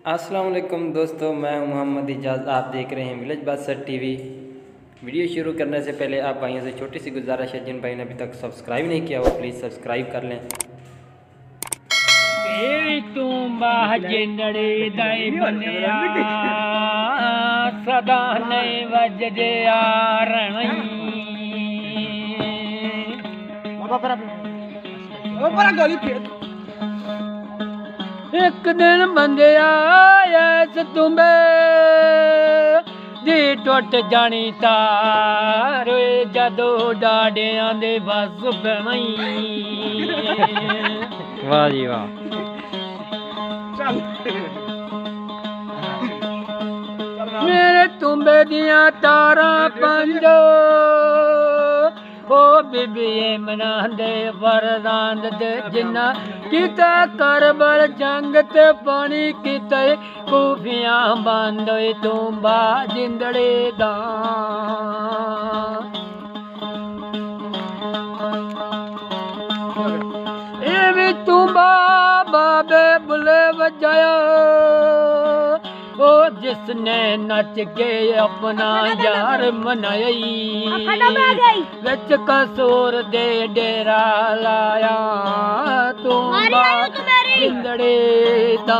अस्सलाम वालेकुम दोस्तों, मैं हूं मोहम्मद इजाज़। आप देख रहे हैं विलेज बादशाह टीवी। वीडियो शुरू करने से पहले आप भाइयों से छोटी सी गुजारिश है, जिन भाई ने अभी तक सब्सक्राइब नहीं किया वो प्लीज़ सब्सक्राइब कर लें। तू बाह जिंदड़ी दई बनिया सदा नहीं वजदे एक दिन बंदिया ऐस तुम्बे दी टुट जानी तार जदों डाडियां दे बस बनई। वाह जी वाह। मेरे तुम्बे दिया तारा पंजो ओ बीबी मना दे वरदान दे जिन्ना किता करबल जंग ते पानी किते खूफियां बंद तुम्बा जिंदड़े दा। एवी तुम्बा बाबे बुले वजाया ओ जिसने नच के अपना यार मनाई विच कसूर दे डेरा लाया तुम्बा जिंदड़े दा।